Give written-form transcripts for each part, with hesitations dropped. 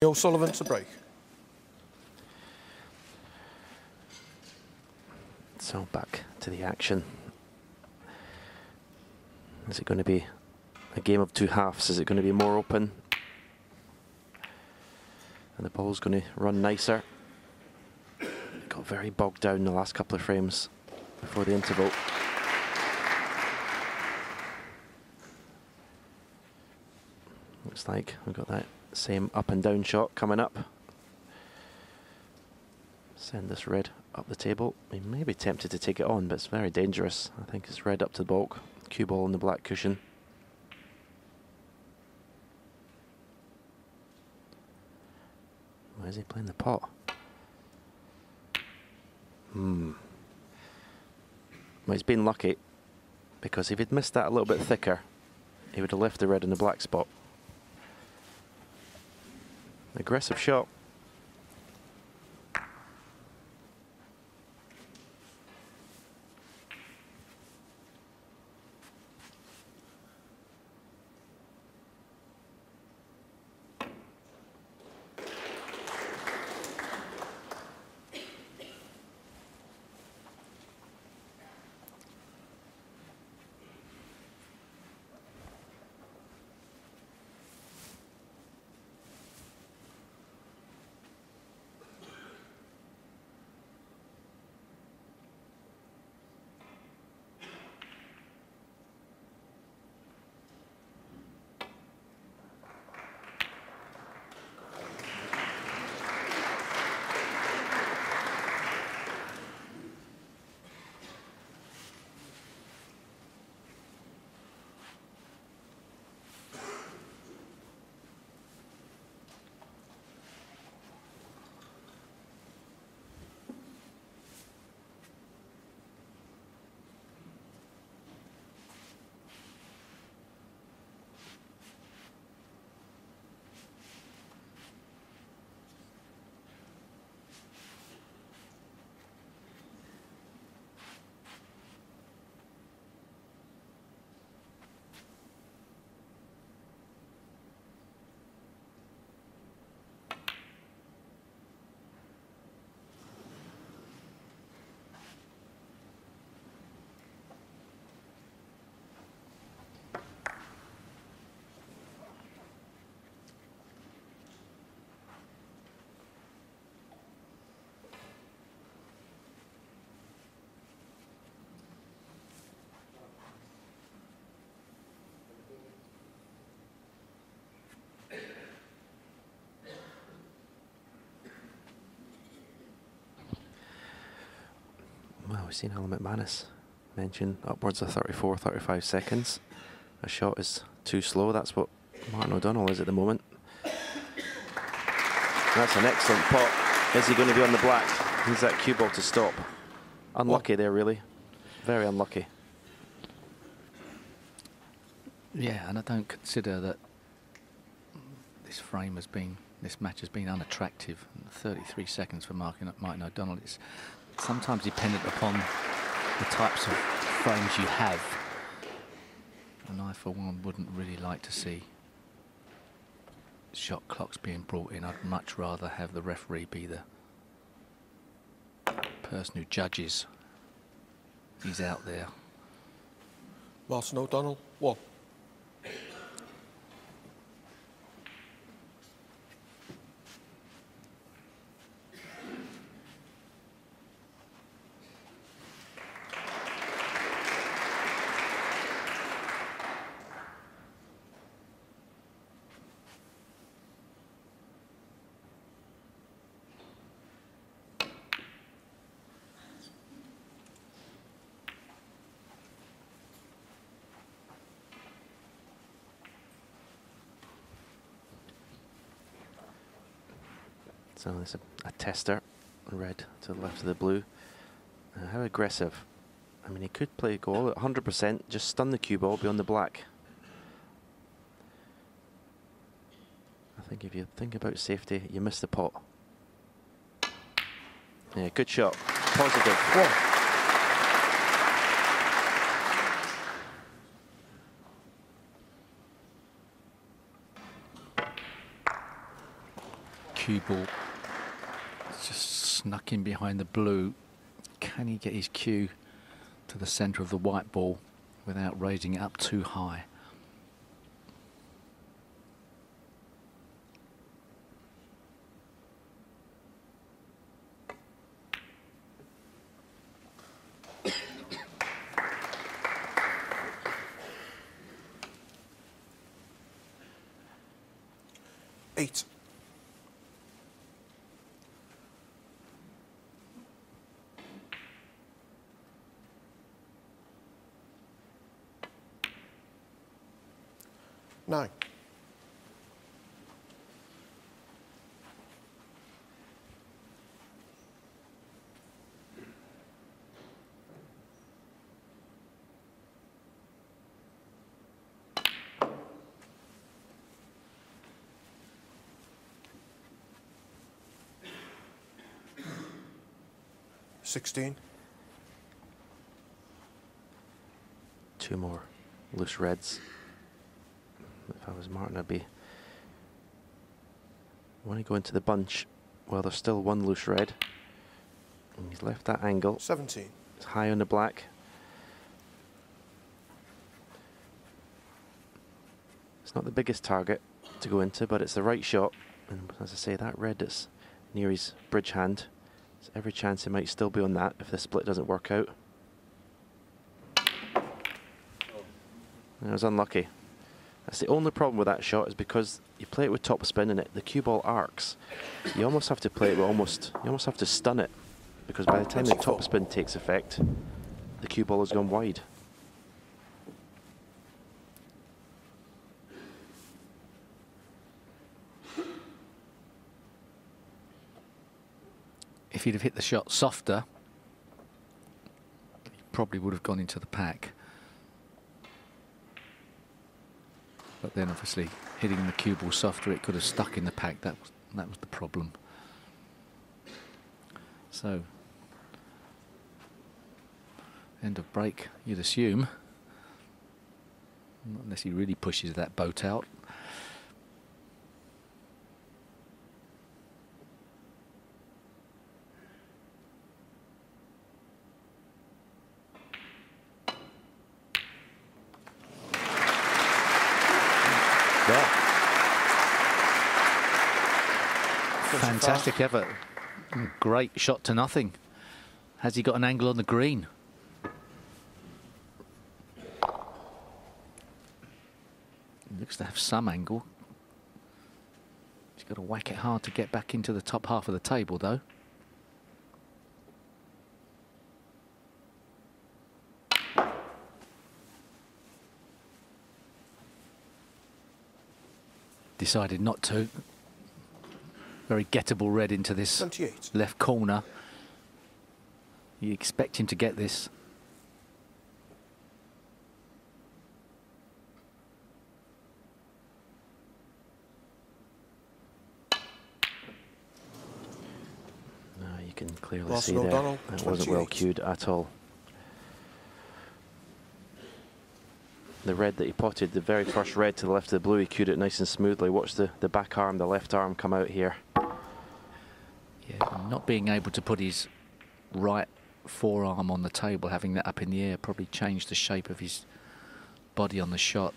O'Sullivan to break. So back to the action. Is it going to be a game of two halves? Is it going to be more open? And the ball's going to run nicer. It got very bogged down in the last couple of frames before the interval. Looks like we've got that same up and down shot coming up. Send this red up the table. He may be tempted to take it on, but it's very dangerous. I think it's red up to the baulk. Cue ball on the black cushion. Why is he playing the pot? Well, he's been lucky, because if he'd missed that a little bit thicker, he would have left the red in the black spot. Aggressive shot. Well, we've seen Alan McManus mention upwards of 34, 35 seconds. A shot is too slow. That's what Martin O'Donnell is at the moment. That's an excellent pot. Is he going to be on the black? He's that cue ball to stop. Unlucky there, really. Very unlucky. Yeah, and I don't consider that this match has been unattractive. 33 seconds for Martin O'Donnell. It's sometimes dependent upon the types of frames you have. And I, for one, wouldn't really like to see shot clocks being brought in. I'd much rather have the referee be the person who judges. He's out there. Martin O'Donnell, 1. So there's a tester, red to the left of the blue. How aggressive? I mean, he could go all at 100%, just stun the cue ball beyond the black. I think if you think about safety, you miss the pot. Yeah, good shot. Positive. Whoa. cue ball. It's just snuck in behind the blue. Can he get his cue to the centre of the white ball without raising it up too high? Eight. Nine. $16. Two more loose reds. If I was Martin, I'd be want to go into the bunch. Well, there's still one loose red. And he's left that angle. 17. It's high on the black. It's not the biggest target to go into, but it's the right shot. And as I say, that red that's near his bridge hand, there's every chance he might still be on that if the split doesn't work out. And it was unlucky. That's the only problem with that shot, is because you play it with topspin and the cue ball arcs. You almost have to play it with you almost have to stun it, because by the time the topspin takes effect, the cue ball has gone wide. If he'd have hit the shot softer, he probably would have gone into the pack. But then obviously hitting the cue ball softer, it could have stuck in the pack. That was the problem. So end of break, you'd assume, unless he really pushes that boat out. Fantastic effort. Great shot to nothing. Has he got an angle on the green? Looks to have some angle. He's got to whack it hard to get back into the top half of the table, though. Decided not to. Very gettable red into this 28. left corner. You expect him to get this. No, you can clearly Lawson see there O'Donnell, that wasn't well 28. cued at all. The red that he potted, the very first red to the left of the blue, he cued it nice and smoothly. Watch the back arm, the left arm come out here. Yeah, not being able to put his right forearm on the table, having that up in the air, probably changed the shape of his body on the shot.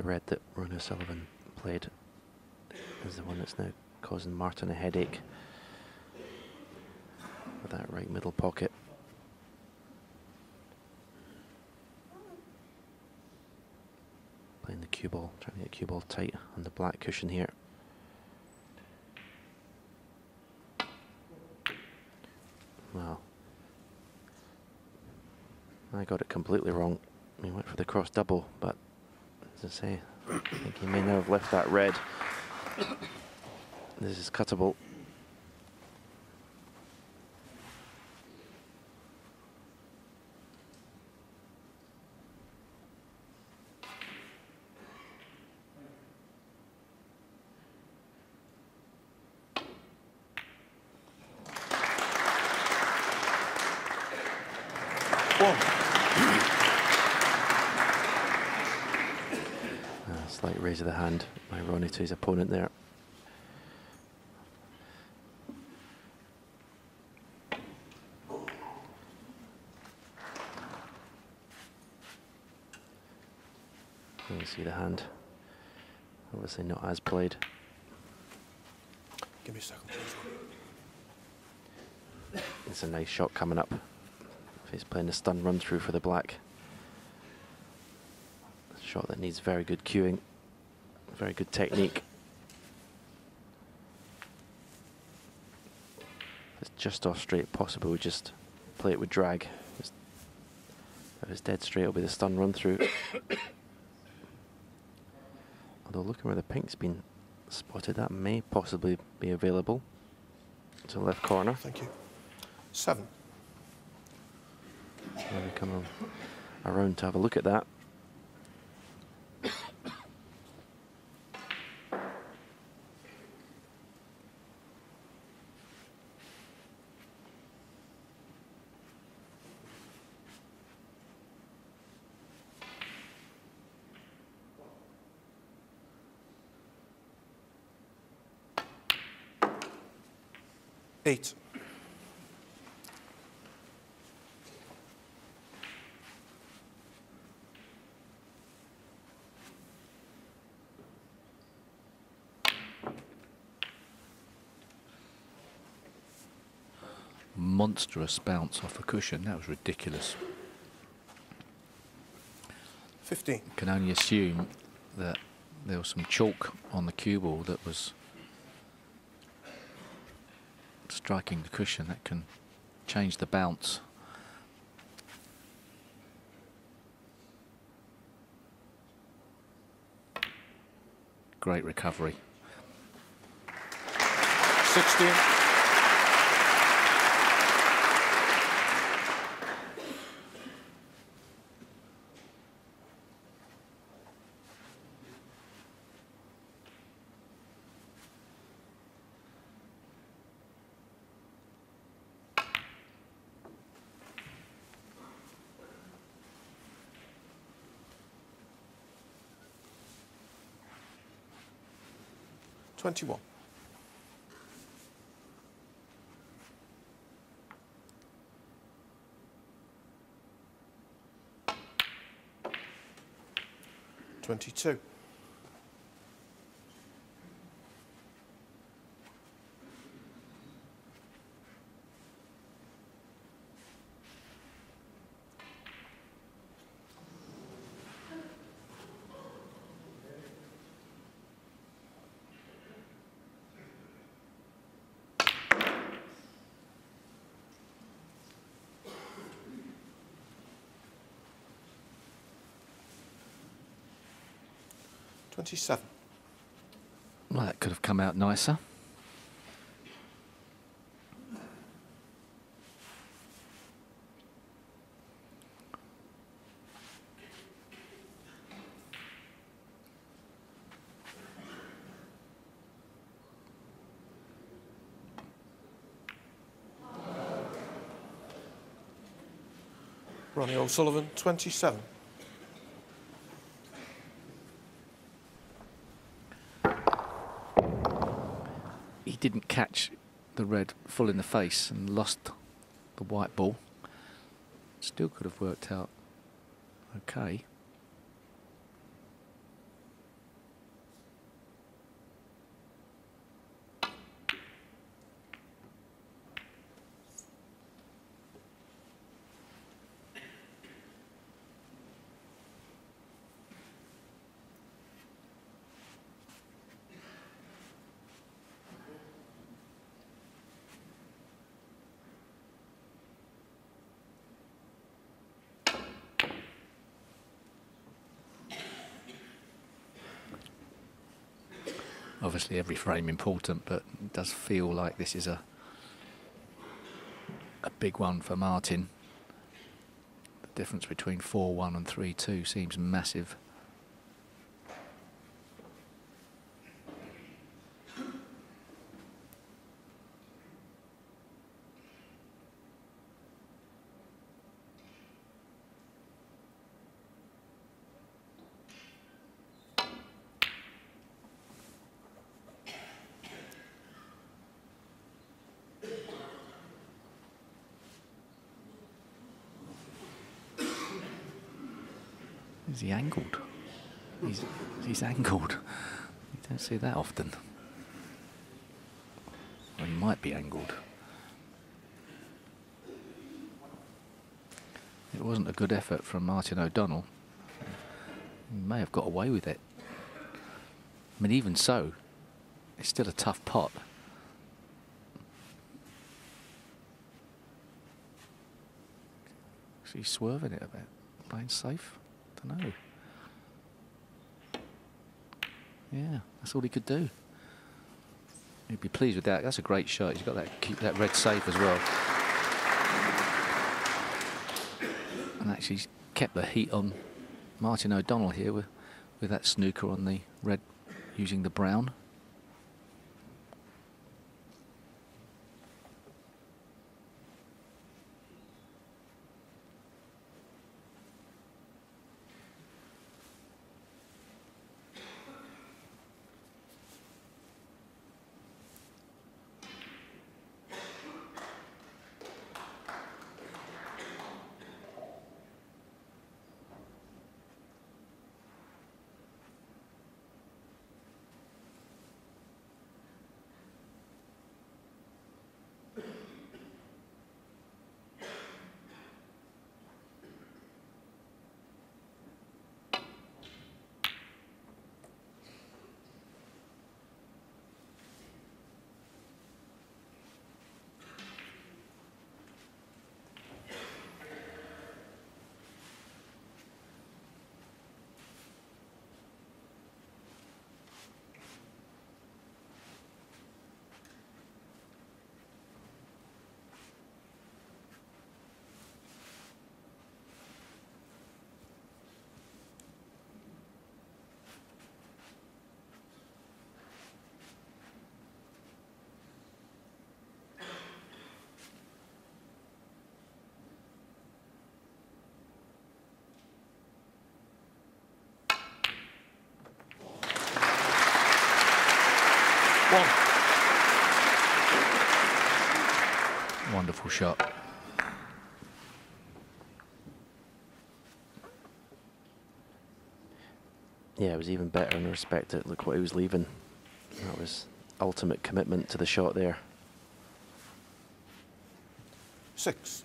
red that Ronnie O'Sullivan played is the one that's now causing Martin a headache with that right middle pocket. Playing the cue ball, trying to get cue ball tight on the black cushion here. Well, I got it completely wrong. He went for the cross double, but as I say, I think he may now have left that red. This is cuttable. Slight raise of the hand by Ronnie to his opponent there. You can see the hand. Obviously not as played. Give me a second, please. It's a nice shot coming up. He's playing a stun run through for the black. A shot that needs very good cueing, very good technique. If it's just off straight, possible we just play it with drag. If it's dead straight, it'll be the stun run through. Although looking where the pink's been spotted, that may possibly be available to the left corner. Thank you. 7. Maybe come around to have a look at that. Eight. Monstrous bounce off the cushion. That was ridiculous. 15. Can only assume that there was some chalk on the cue ball that was striking the cushion. That can change the bounce. Great recovery. 16. $21. $22. $27. Well, that could have come out nicer. Ronnie O'Sullivan, 27. He didn't catch the red full in the face and lost the white ball. Still could have worked out okay. Obviously every frame important, but it does feel like this is a big one for Martin. The difference between 4-1 and 3-2 seems massive. Is he angled? He's angled. You don't see that often. Or he might be angled. It wasn't a good effort from Martin O'Donnell. He may have got away with it. I mean, even so, it's still a tough pot. Is he swerving it a bit? Playing safe? Don't know. Yeah, that's all he could do. He'd be pleased with that. That's a great shot. He's got that, keep that red safe as well. And actually kept the heat on Martin O'Donnell here with that snooker on the red using the brown. Wonderful shot. Yeah, it was even better in the respect that look what he was leaving. That was ultimate commitment to the shot there. 6.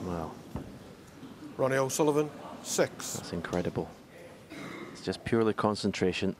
Wow. Ronnie O'Sullivan, 6. That's incredible. It's just purely concentration.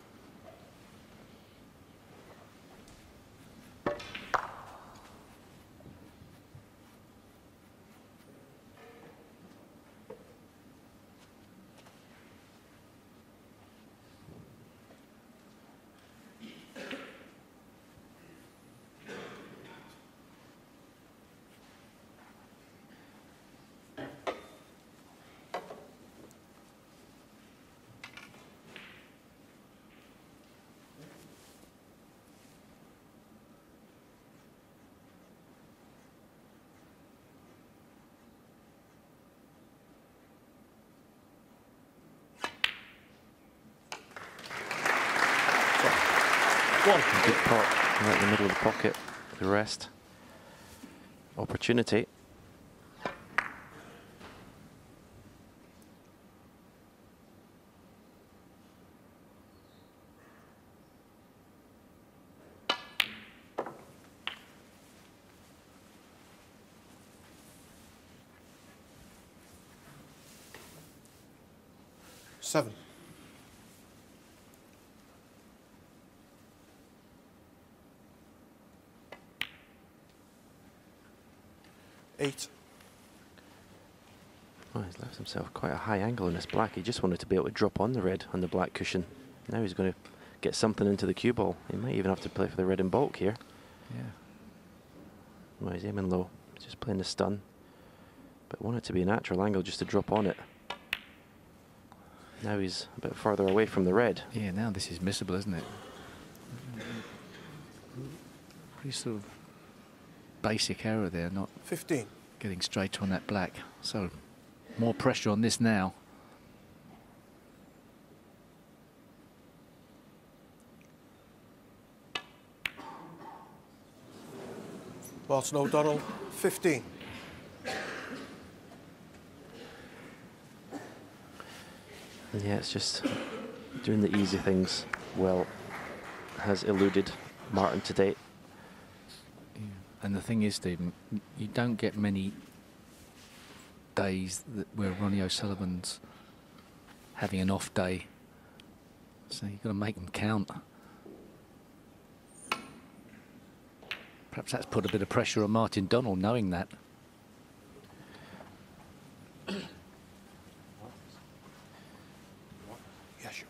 Good pot right in the middle of the pocket. The rest. Opportunity. Seven. 8. Oh, he's left himself quite a high angle in this black. He just wanted to be able to drop on the red on the black cushion. Now he's going to get something into the cue ball. He might even have to play for the red in bulk here. Yeah. Well, he's aiming low, just playing the stun. But want it to be a natural angle just to drop on it. Now he's a bit further away from the red. Yeah, now this is missable, isn't it? Pretty sort of basic error there, not 15. getting straight on that black. So more pressure on this now. Martin O'Donnell, 15. Yeah, it's just doing the easy things well has eluded Martin to date. Yeah. And the thing is, Stephen, you don't get many days where Ronnie O'Sullivan's having an off day. So you've got to make them count. Perhaps that's put a bit of pressure on Martin Donald, knowing that. Yes, sure.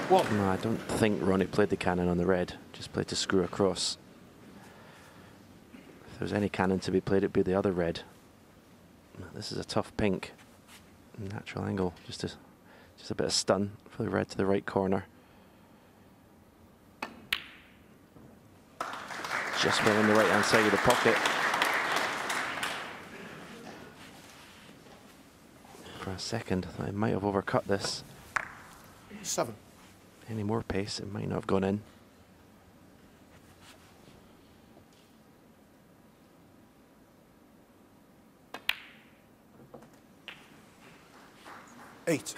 One. No, I don't think Ronnie played the cannon on the red, just played to screw across. If there was any cannon to be played, it'd be the other red. This is a tough pink. Natural angle, just a bit of stun for the red to the right corner. Just well on the right hand side of the pocket. For a second, I thought I might have overcut this. 7. Any more pace, it might not have gone in. Eight.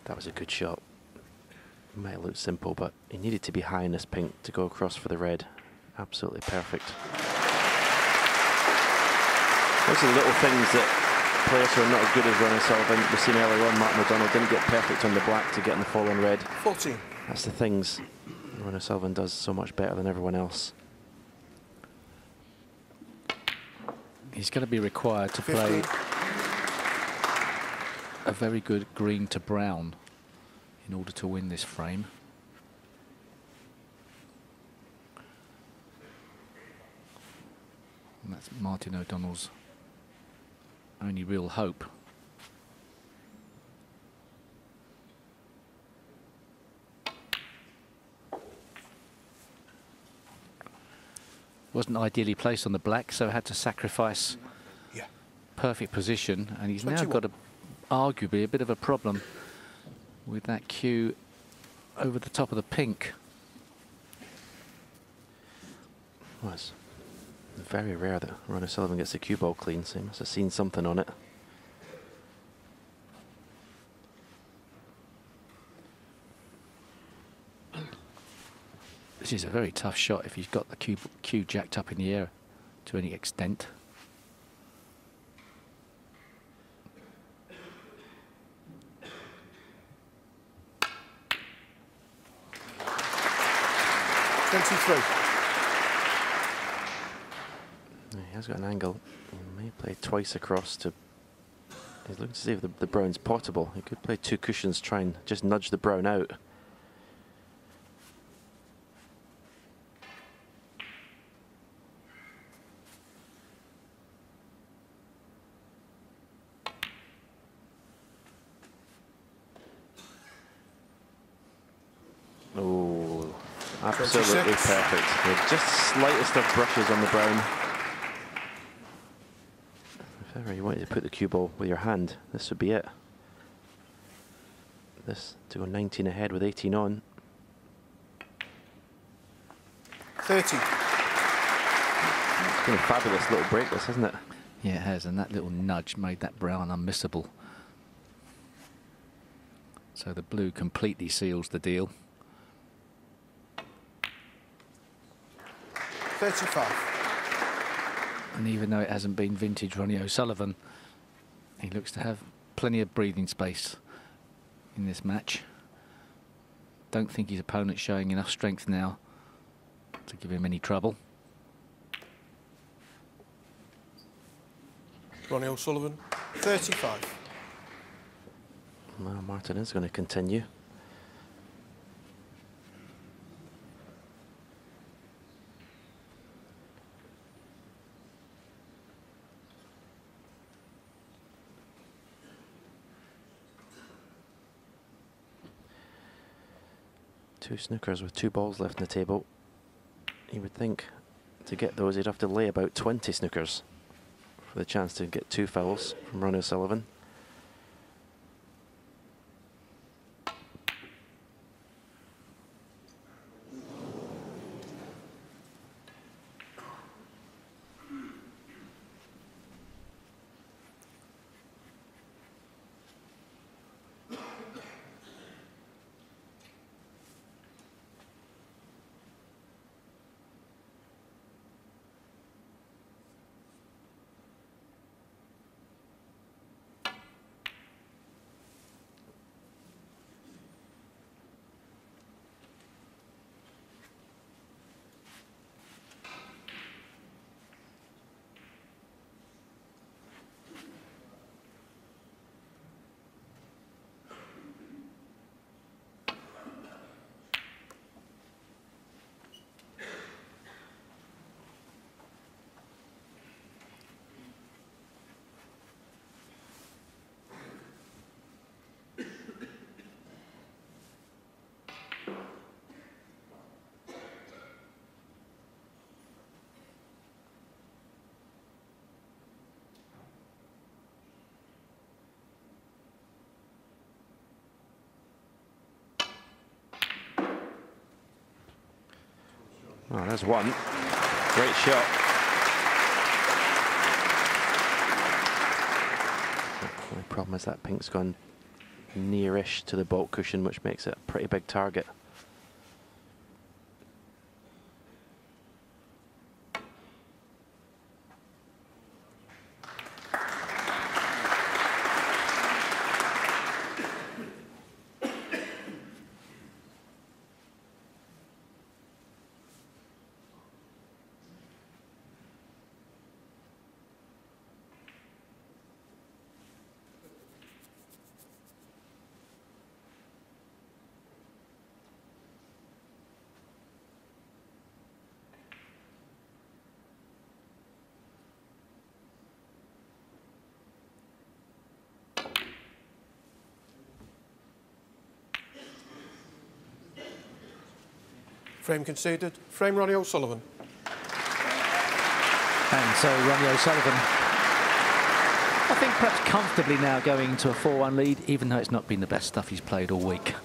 That was a good shot. It might have looked simple, but he needed to be high in this pink to go across for the red. Absolutely perfect. Those are the little things that players who are not as good as Ronnie Sullivan, we've seen earlier on, Martin O'Donnell didn't get perfect on the black to get in the fall on red. 14. That's the things Ronnie Sullivan does so much better than everyone else. He's going to be required to 15. play a very good green to brown in order to win this frame. And that's Martin O'Donnell's only real hope. Wasn't ideally placed on the black, so had to sacrifice perfect position, and he's 21. now got arguably a bit of a problem with that cue over the top of the pink. Well, it's very rare that Ronnie Sullivan gets the cue ball clean, so he must have seen something on it. This is a very tough shot if he's got the cue jacked up in the air to any extent. He has got an angle. He may play twice across to He's looking to see if the brown's potable. He could play 2 cushions, try and just nudge the brown out. Oh, absolutely 26. perfect. With just slightest of brushes on the brown. If ever you wanted to put the cue ball with your hand, this would be it. This to go 19 ahead with 18 on. 30. It's been a fabulous little break, this, hasn't it? Yeah, it has, and that little nudge made that brown unmissable. So the blue completely seals the deal. 35. And even though it hasn't been vintage Ronnie O'Sullivan, he looks to have plenty of breathing space in this match. Don't think his opponent's showing enough strength now to give him any trouble. Ronnie O'Sullivan, 35. Well, Martin is going to continue. Two snookers with 2 balls left on the table. You would think to get those he'd have to lay about 20 snookers for the chance to get 2 fouls from Ronnie O'Sullivan. Oh, there's one. Great shot. The only problem is that pink's gone nearish to the baulk cushion, which makes it a pretty big target. Frame conceded. Frame Ronnie O'Sullivan. And so Ronnie O'Sullivan, I think perhaps comfortably now going into a 4-1 lead, even though it's not been the best stuff he's played all week.